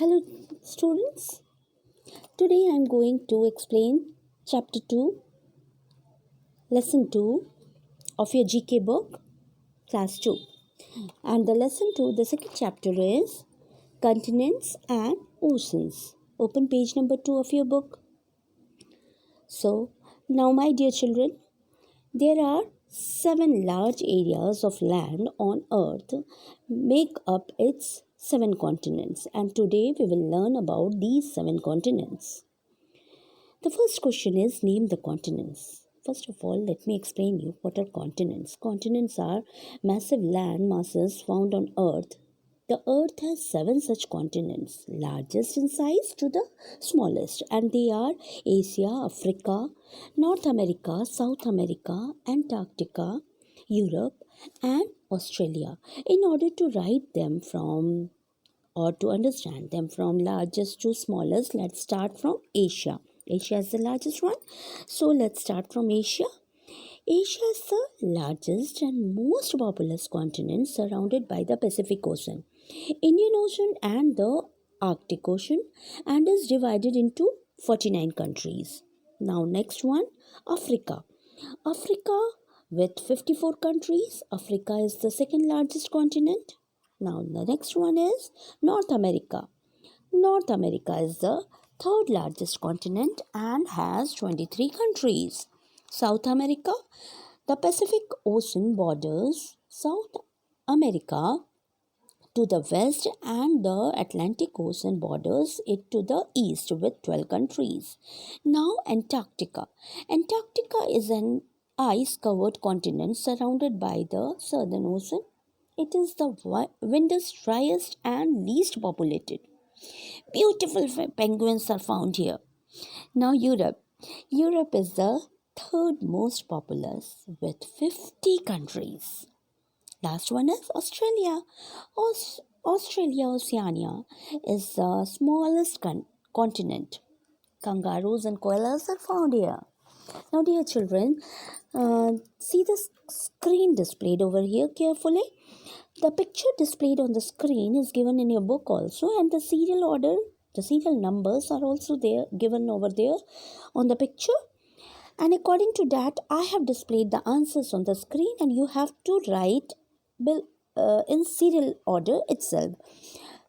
Hello, students. Today I am going to explain Chapter 2, Lesson 2 of your GK book, Class 2. And the Lesson 2, the second chapter is Continents and Oceans. Open page number 2 of your book. So, now, my dear children, there are 7 large areas of land on earth make up its 7 continents, and today we will learn about these 7 continents. The first question is name the continents. First of all, let me explain you what are continents. Continents are massive land masses found on earth. The earth has 7 such continents, largest in size to the smallest, and they are Asia, Africa, North America, South America, Antarctica, Europe, and Australia. In order to write them from or to understand them from largest to smallest, let's start from Asia. Asia is the largest one. So let's start from Asia. Asia is the largest and most populous continent surrounded by the Pacific Ocean, Indian Ocean and the Arctic Ocean, and is divided into 49 countries. Now next one, Africa. Africa with 54 countries. Africa is the second largest continent. Now the next one is North America. North America is the third largest continent and has 23 countries. South America, the Pacific Ocean borders South America to the west and the Atlantic Ocean borders it to the east with 12 countries. Now Antarctica. Antarctica is an ice-covered continent surrounded by the Southern Ocean. It is the windest, driest and least populated. Beautiful penguins are found here. Now Europe. Europe is the third most populous with 50 countries. Last one is Australia. Australia, Oceania is the smallest continent. Kangaroos and koalas are found here. Now, dear children, see the screen displayed over here carefully. The picture displayed on the screen is given in your book also, and the serial order, the serial numbers are also there given over there on the picture. And according to that, I have displayed the answers on the screen, and you have to write in serial order itself.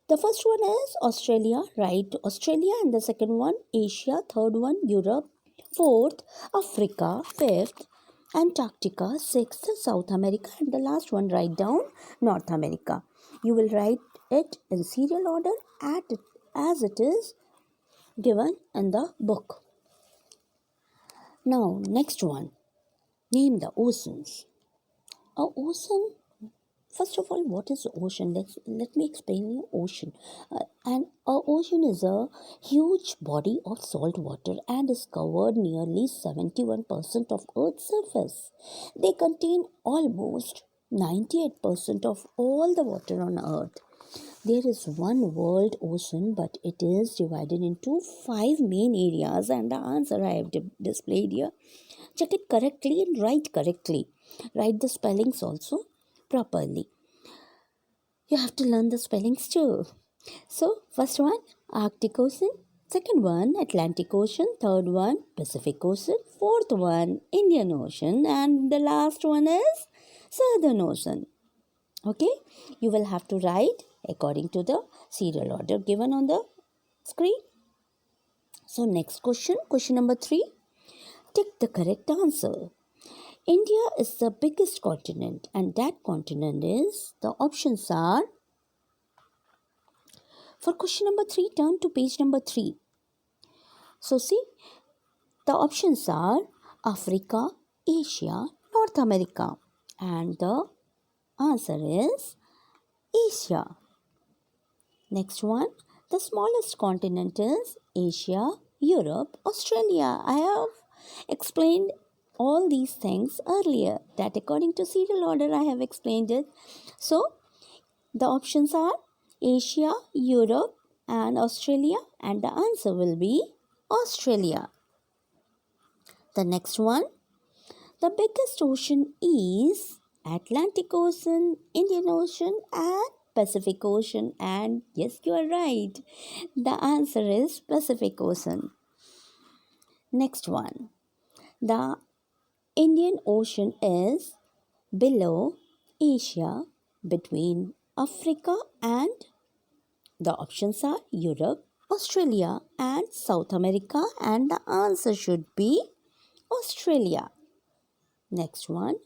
The first one is Australia, right? Australia, and the second one Asia, third one Europe, fourth Africa, fifth Antarctica, sixth South America, and the last one write down North America. You will write it in serial order as it is given in the book. Now, next one. Name the oceans. A ocean. First of all, what is ocean? Let me explain you ocean. An ocean is a huge body of salt water and is covered nearly 71% of Earth's surface. They contain almost 98% of all the water on Earth. There is one world ocean, but it is divided into 5 main areas, and the answer I have displayed here. Check it correctly and write correctly. Write the spellings also properly. You have to learn the spellings too. So, first one, Arctic Ocean. Second one, Atlantic Ocean. Third one, Pacific Ocean. Fourth one, Indian Ocean. And the last one is Southern Ocean. Okay, you will have to write according to the serial order given on the screen. So, next question, question number 3. Tick the correct answer. India is the biggest continent, and that continent is, the options are, for question number 3, turn to page number 3. So see, the options are Africa, Asia, North America, and the answer is Asia. Next one, the smallest continent is Asia, Europe, Australia. I have explained all these things earlier, that according to serial order I have explained it. So the options are Asia, Europe and Australia, and the answer will be Australia. The next one, the biggest ocean is Atlantic Ocean, Indian Ocean and Pacific Ocean, and yes, you are right. The answer is Pacific Ocean. Next one. The Indian Ocean is below Asia, between Africa and the options are Europe, Australia, and South America, and the answer should be Australia. Next one.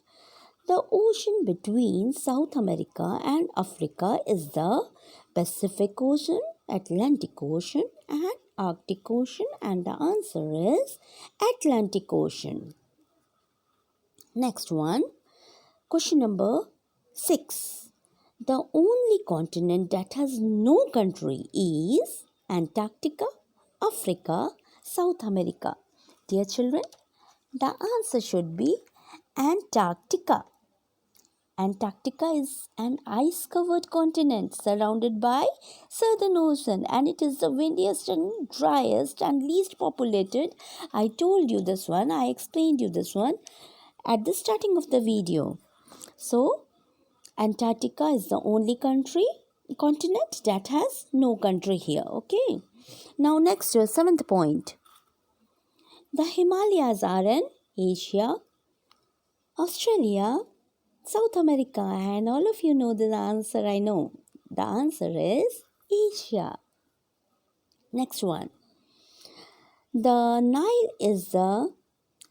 The ocean between South America and Africa is the Pacific Ocean, Atlantic Ocean, and Arctic Ocean, and the answer is Atlantic Ocean. Next one, question number 6. The only continent that has no country is Antarctica, Africa, South America. Dear children, the answer should be Antarctica. Antarctica is an ice-covered continent surrounded by Southern Ocean, and it is the windiest and driest and least populated. I told you this one, I explained you this one at the starting of the video. So, Antarctica is the only continent that has no country here. Okay. Now next, your 7th point. The Himalayas are in Asia, Australia, South America, and all of you know the answer. I know the answer is Asia. Next one. The Nile is the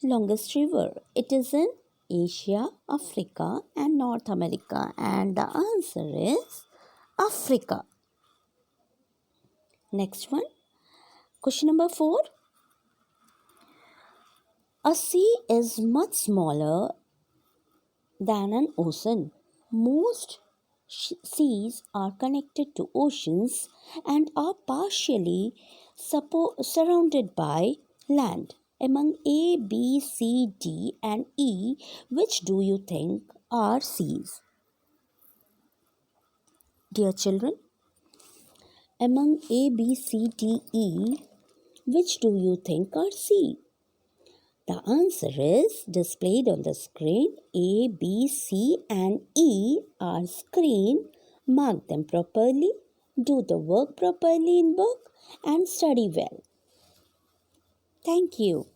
longest river. It is in Asia, Africa, and North America, and the answer is Africa. Next one. Question number 4. A sea is much smaller than an ocean. Most seas are connected to oceans and are partially surrounded by land. Among A, B, C, D, and E, which do you think are seas? Dear children, among A, B, C, D, E, which do you think are seas? The answer is displayed on the screen. A, B, C, and E are screen. Mark them properly. Do the work properly in book and study well. Thank you.